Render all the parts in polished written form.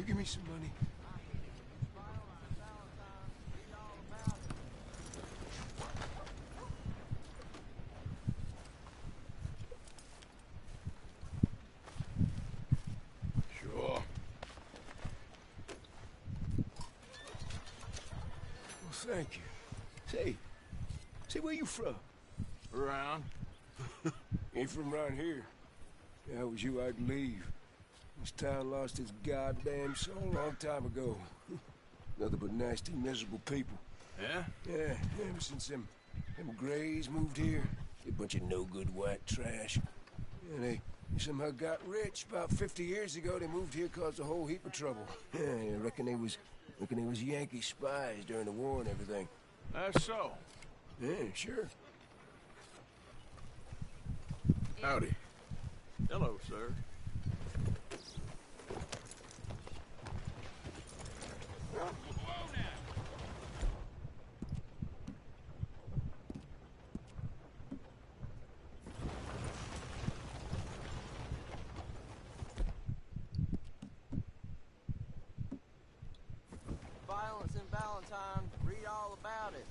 give me some money? Sure. Well, thank you. Say, where you from? Around. Ain't from around here. If that was you, I'd leave. This town lost its goddamn soul a long time ago. Nothing but nasty, miserable people. Yeah? Yeah, ever since them Grays moved here. A bunch of no-good white trash. Yeah, they somehow got rich. About 50 years ago, they moved here, caused a whole heap of trouble. Yeah, I reckon they was Yankee spies during the war and everything. That's so. Yeah, sure. Howdy. Hello, sir. Violence in Valentine. Read all about it.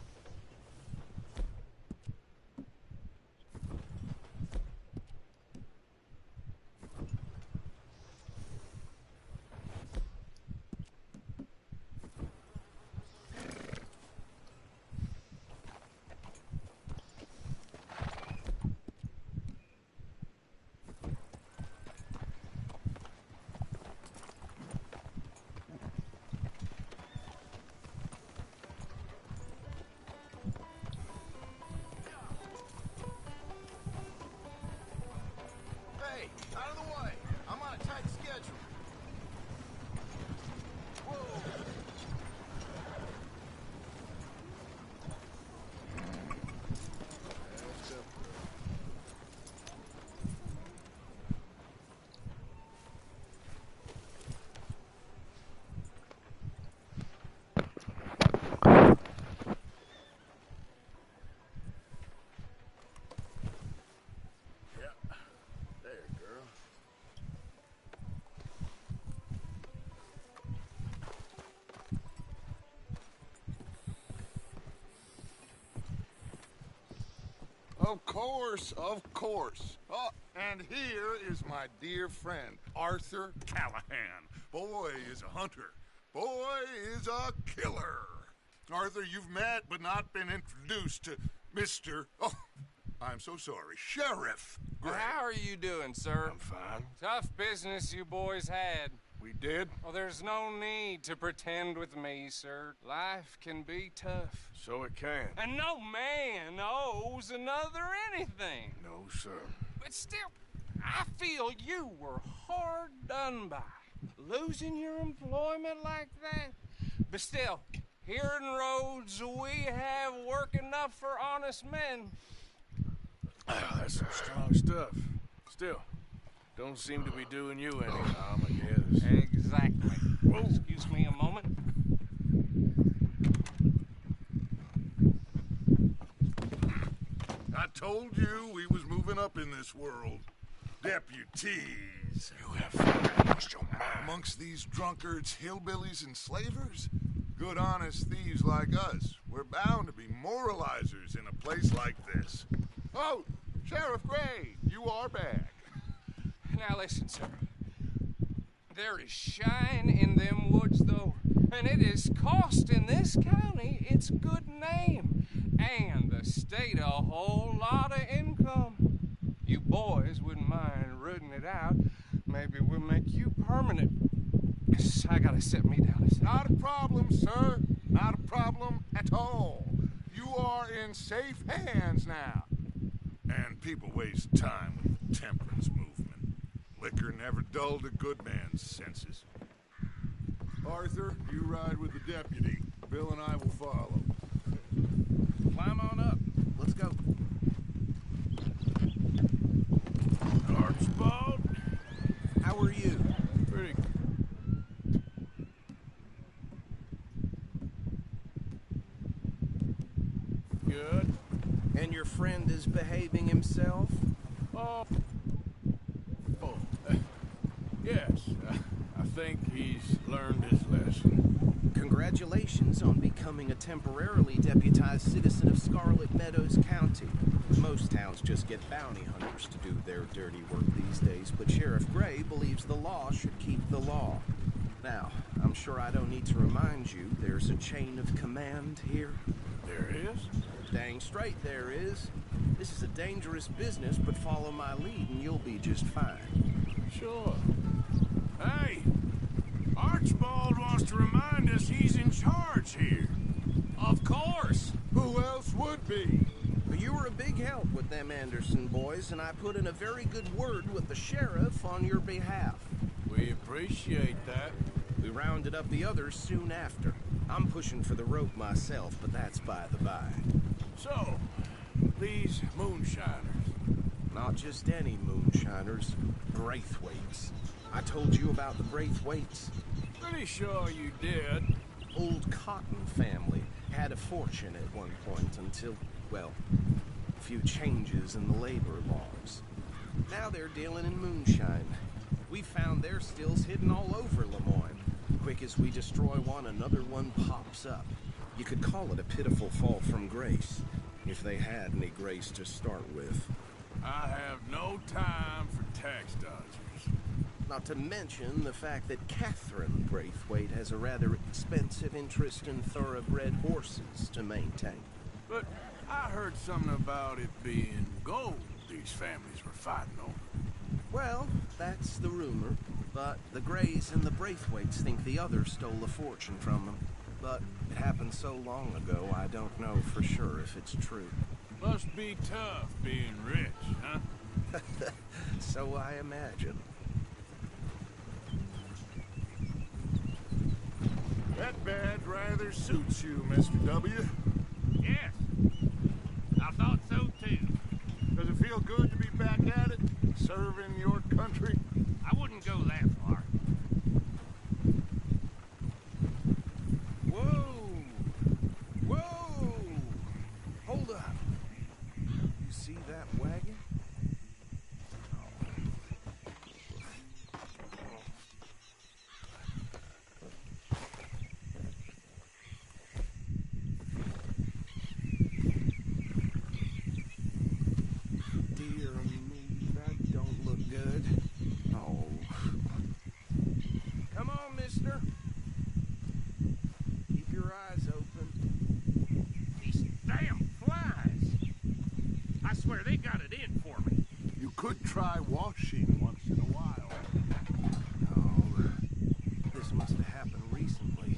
Hey, out of the way. I'm on a tight schedule. Whoa. Of course. Oh, and here is my dear friend, Arthur Callahan. Boy is a hunter. Boy is a killer. Arthur, you've met but not been introduced to Mr. Oh, I'm so sorry, Sheriff Gray. How are you doing, sir? I'm fine. Tough business you boys had. We did? Well, there's no need to pretend with me, sir. Life can be tough. So it can. And no man owes another anything. No, sir. But still, I feel you were hard done by. Losing your employment like that. But still, here in Rhodes, we have work enough for honest men. That's some strong stuff. Still, don't seem to be doing you any harm, I guess. Exactly. Whoa. Excuse me a moment. I told you we was moving up in this world. Deputies. You have lost your mind. Amongst these drunkards, hillbillies, and slavers, good honest thieves like us, we're bound to be moralizers in a place like this. Oh, Sheriff Gray, you are back. Now listen, sir. There is shine in them woods, though, and it is costing this county its good name, and the state a whole lot of income. You boys wouldn't mind rooting it out. Maybe we'll make you permanent. I gotta set me down a second. Not a problem, sir. Not a problem at all. You are in safe hands now. And people waste time with the temperance movement. Liquor never dulled a good man's senses. Arthur, you ride with the deputy. Bill and I will follow. Climb on up. Let's go. Archibald? How are you? Pretty good. And your friend is behaving himself? Oh, yes. I think he's learned his lesson. Congratulations on becoming a temporarily deputized citizen of Scarlet Meadows County. Most towns just get bounty hunters to do their dirty work these days, but Sheriff Gray believes the law should keep the law. Now, I'm sure I don't need to remind you there's a chain of command here. There is? Dang straight there is. This is a dangerous business, but follow my lead and you'll be just fine. Sure. Hey, Archibald wants to remind us he's in charge here. Of course. Who else would be? But you were a big help with them Anderson boys, and I put in a very good word with the sheriff on your behalf. We appreciate that. We rounded up the others soon after. I'm pushing for the rope myself, but that's by the by. So, these moonshiners. Not just any moonshiners, Braithwaites. I told you about the Braithwaites. Pretty sure you did. Old Cotton family had a fortune at one point until, well, a few changes in the labor laws. Now they're dealing in moonshine. We found their stills hidden all over Lemoyne. Quick as we destroy one, another one pops up. You could call it a pitiful fall from grace, if they had any grace to start with. I have no time for tax dodgers. Not to mention the fact that Catherine Braithwaite has a rather expensive interest in thoroughbred horses to maintain. But I heard something about it being gold these families were fighting over. Well, that's the rumor, but the Grays and the Braithwaites think the others stole a fortune from them. But it happened so long ago, I don't know for sure if it's true. Must be tough being rich, huh? So I imagine. That badge rather suits you, Mr. W. Yes, I thought so too. Does it feel good to be back at it, serving your country? I wouldn't go that far. Whoa! Whoa! Hold up. You see that wagon? Dear me, that don't look good. Oh. Come on, mister. Keep your eyes open. These damn flies. I swear they got it in for me. You could try washing once in a while. Oh, this must have happened recently.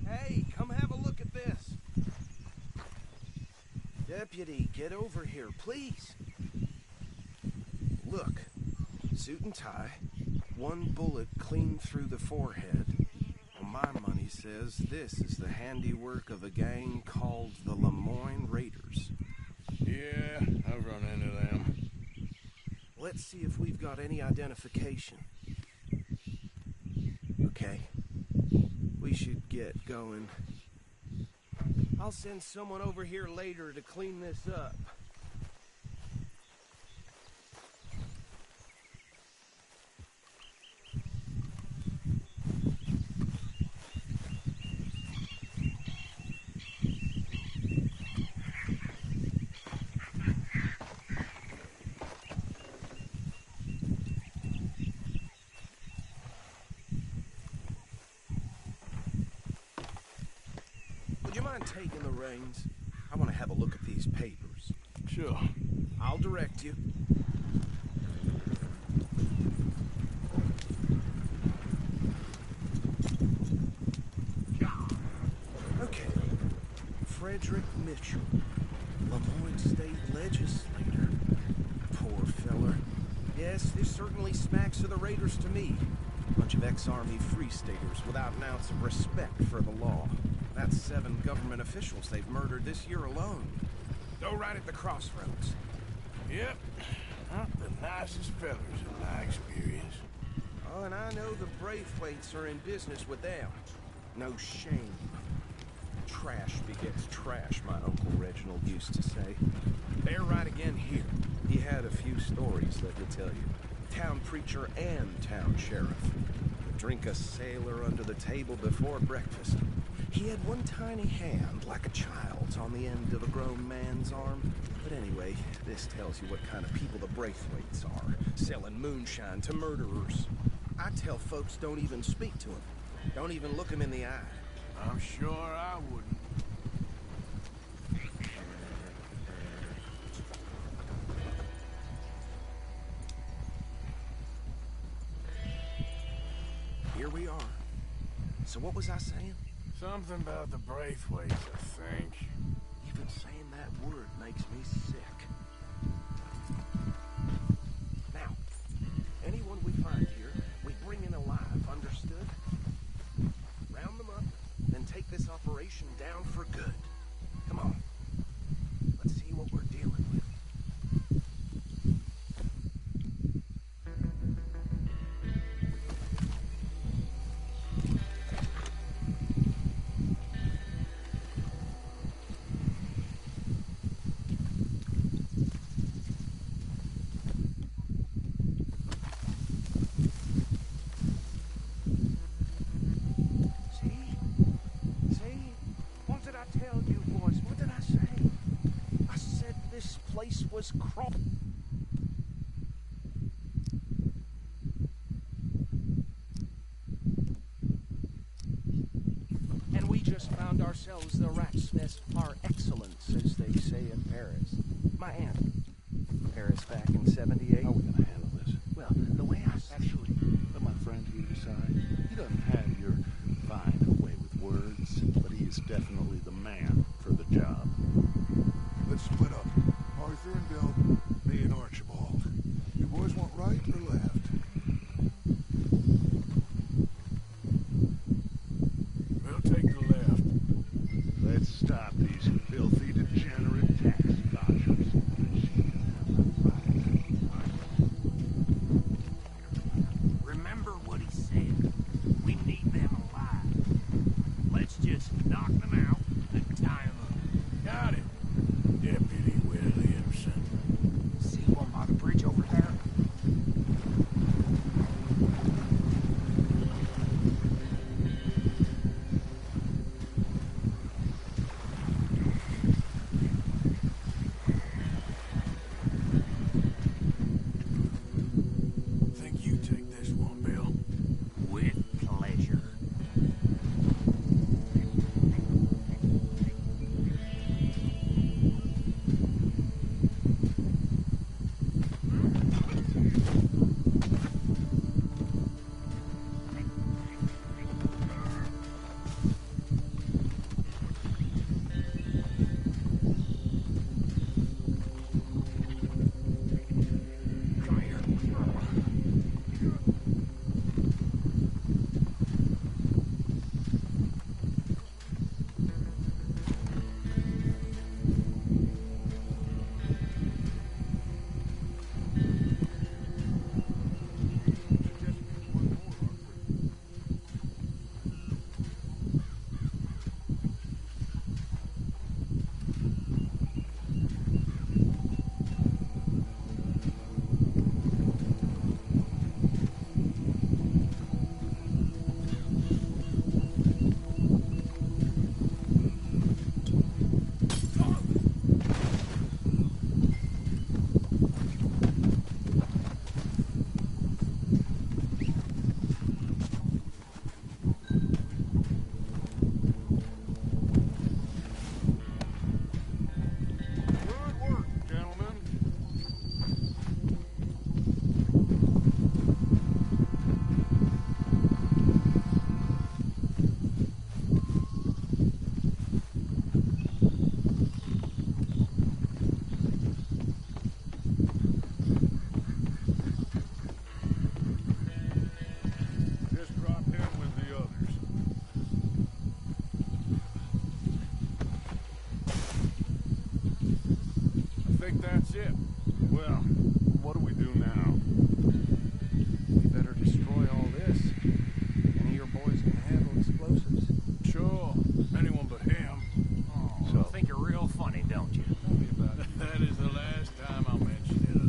Hey, come have a look at this. Deputy, get over here, please. Look, suit and tie, one bullet clean through the forehead. Well, my money says this is the handiwork of a gang called the Lemoyne Raiders. Yeah, I've run into them. Let's see if we've got any identification. Okay. We should get going. I'll send someone over here later to clean this up. Would you mind taking the reins? I want to have a look at these papers. Sure. I'll direct you. Okay. Frederick Mitchell, Lemoyne State Legislator. Poor feller. Yes, this certainly smacks of the Raiders to me. Bunch of ex-Army Free Staters without an ounce of respect for the law. That's 7 government officials they've murdered this year alone. Go right at the crossroads. Yep. Not the nicest fellers in my experience. Oh, and I know the Braithwaites are in business with them. No shame. Trash begets trash, my Uncle Reginald used to say. They're right again here. He had a few stories, let me tell you. Town preacher and town sheriff. Would drink a sailor under the table before breakfast. He had one tiny hand, like a child's, on the end of a grown man's arm. But anyway, this tells you what kind of people the Braithwaites are, selling moonshine to murderers. I tell folks don't even speak to him. Don't even look him in the eye. I'm sure I wouldn't. Here we are. So what was I saying? Something about the Braithwaites, I think. Even saying that word makes me sick. Now, anyone we find here, we bring in alive, understood? Round them up, then take this operation down for good. Come on. Let's see what we're dealing with. Was and we just found ourselves the rat's nest par excellence, as they say in Paris. My aunt. Paris back in 78. How are we going to handle this? Well, the way I Actually, let my friend here decide. He doesn't have your fine way with words, but he is definitely the man for the job. Let's split up. Arthur and Bill, me and Archibald. You boys want right or left? We'll take the left. Let's stop these filthy, degenerate tax dodgers. Remember what he said. We need them alive. Let's just knock them out and tie them up. Got it. Deputy Williamson. See one by the bridge over there? Think you take this one, Bill. With pleasure. Come here. Good work, gentlemen. Just drop in with the others. I think that's it. Well, what do we do now? We better destroy all this. Any of your boys can handle explosives? Sure. Anyone but him. You think you're real funny, don't you? Tell me about it. That is the last time I mentioned it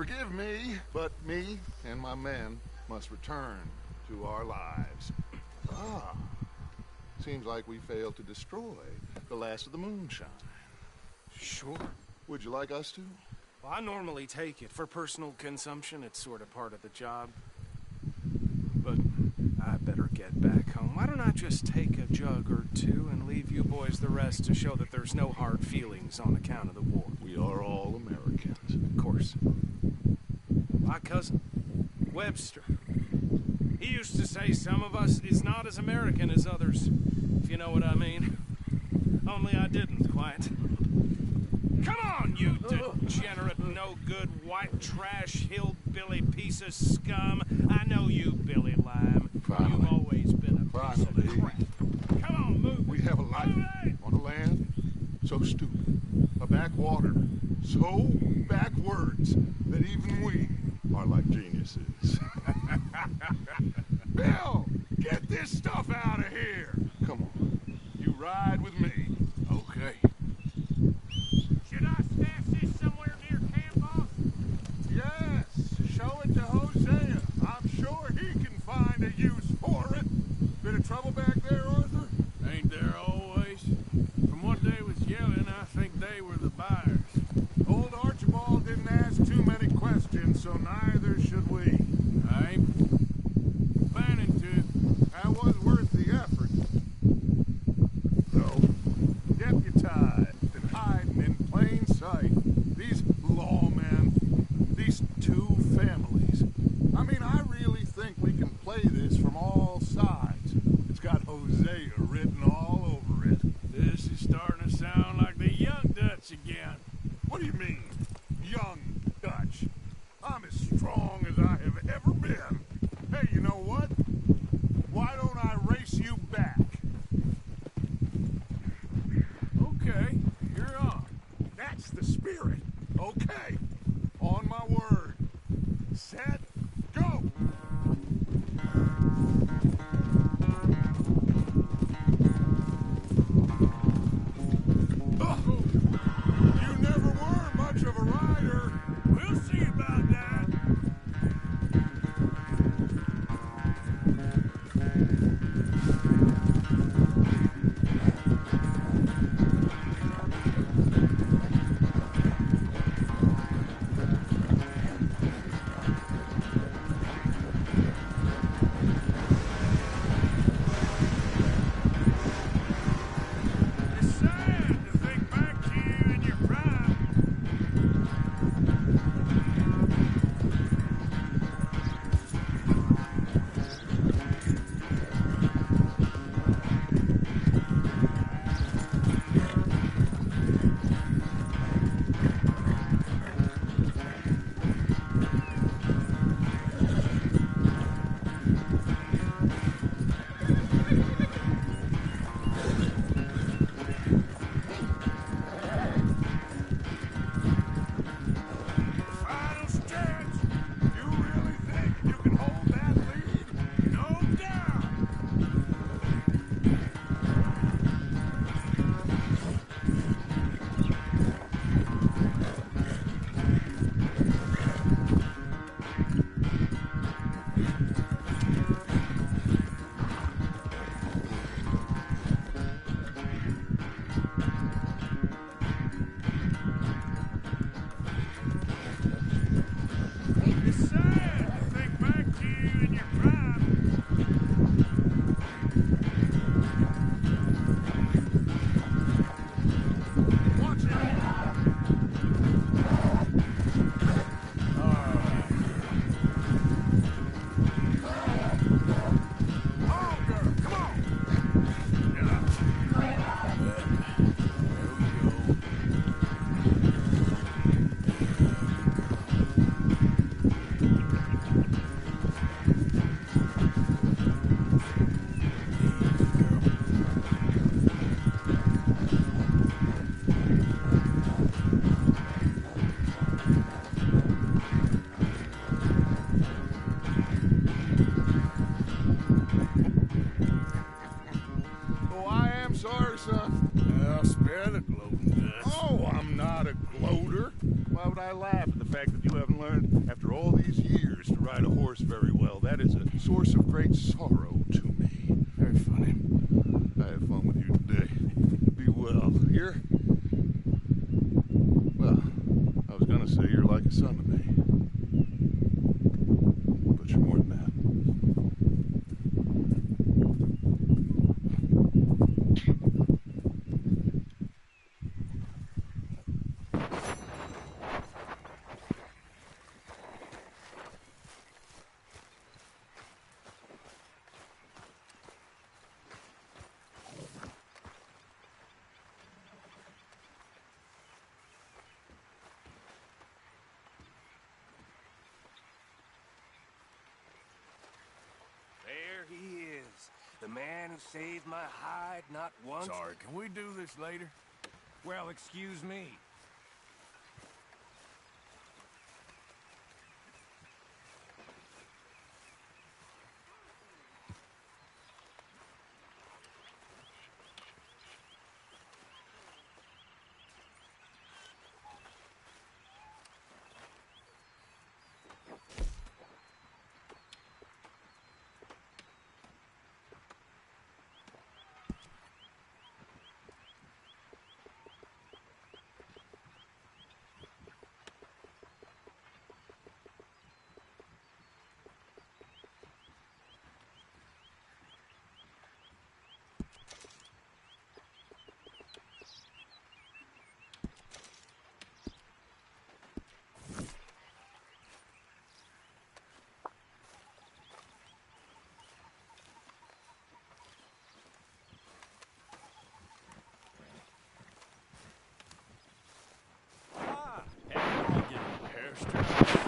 Forgive me, but me and my men must return to our lives. Ah. Seems like we failed to destroy the last of the moonshine. Sure. Would you like us to? Well, I normally take it. For personal consumption, it's sort of part of the job. But I better get back home. Why don't I just take a jug or two and leave you boys the rest to show that there's no hard feelings on account of the war? We are all Americans. Of course. My cousin, Webster, he used to say some of us is not as American as others, if you know what I mean. Only I didn't quite. Come on, you degenerate, no-good, white trash, hillbilly piece of scum. I know you, Billy Lime. Finally. You've always been a piece of crap. Come on, move. We have a life on a land so stupid, a backwater so backwards that even we are like geniuses. Bill, get this stuff out of here. Come on, you ride with me. Okay. Should I stash this somewhere near camp, boss? Yes, show it to Hosea. I'm sure he can find a use for it. Bit of trouble back there, Arthur? Ain't there always? From what they was yelling, I think they were the buyers. Old Archibald didn't ask too many questions, so neither should we. I ain't planning to. That was worth the effort. Though, deputized and hiding in plain sight. These lawmen, these two families. I mean, I really think we can play this from all sides. It's got Hosea written all over it. This is starting to sound like the Young Dutch again. What do you mean, young Dutch? I'm as strong as I have ever been. Hey, you know what? Why don't I race you back? Okay, you're on. That's the spirit. Okay. On my word. Set. Go! You never were much of a rider. We'll see about that. It's sad to think back to you in your prime. Final stretch. You really think you can hold that lead? No doubt. It's sad to think back to you in your prime. Watch out! Oh, girl, come on! Oh, I am sorry, son. Well, spare the gloating Dutch. Oh, I'm not a gloater. Why would I laugh at the fact that you haven't learned After all these years to ride a horse very well, that is a source of great sorrow to me. Very funny. I have fun with you today. Be well, here? Well, I was gonna say you're like a son to me. But you're more than that. There he is. The man who saved my hide not once. Sorry, can we do this later? Well, excuse me.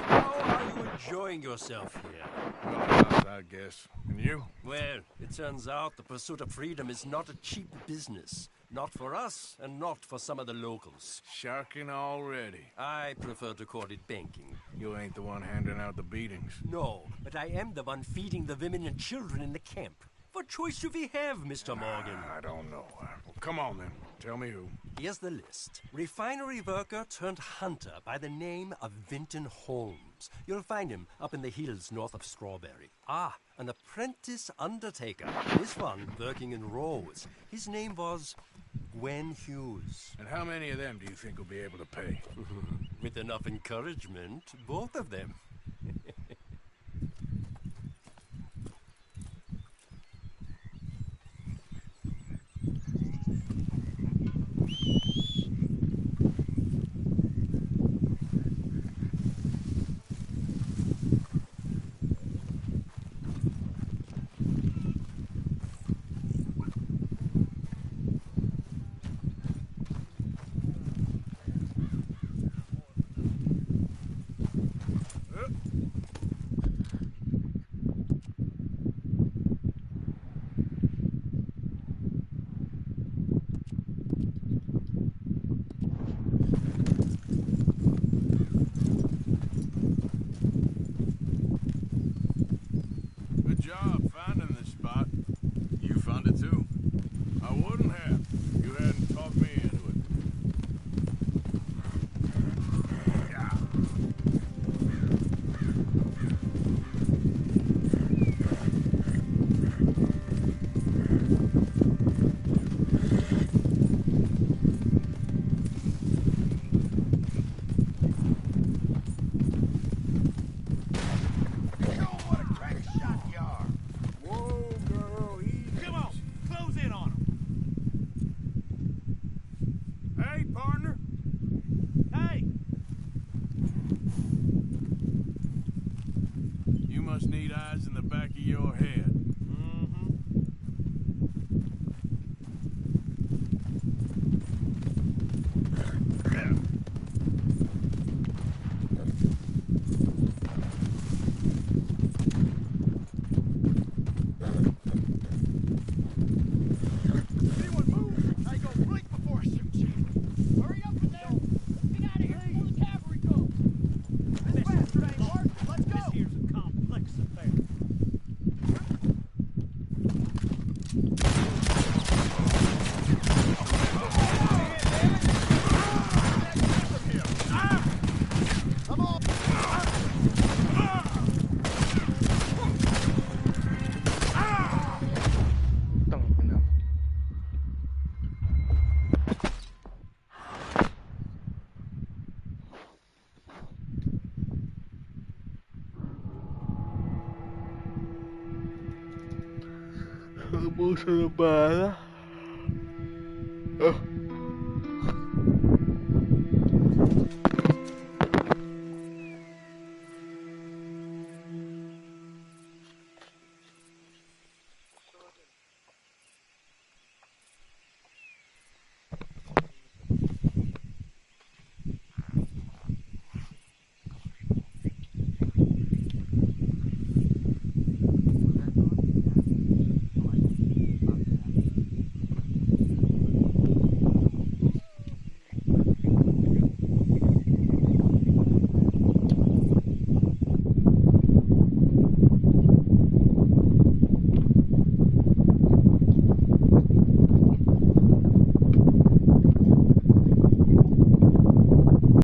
How are you enjoying yourself here? I guess. And you? Well, it turns out the pursuit of freedom is not a cheap business. Not for us, and not for some of the locals. Sharking already. I prefer to call it banking. You ain't the one handing out the beatings. No, but I am the one feeding the women and children in the camp. What choice do we have, Mr. Morgan? I don't know. Well, come on then. Tell me who. Here's the list. Refinery worker turned hunter by the name of Vinton Holmes. You'll find him up in the hills north of Strawberry. Ah, an apprentice undertaker. This one working in Rose. His name was Gwen Hughes. And how many of them do you think will be able to pay? With enough encouragement, both of them. Good job finding this spot. You found it too? I wouldn't have. You hadn't talked me into it. Yeah. Hey, partner. Hey. You must need eyes in the back of your head. Se puso la bala.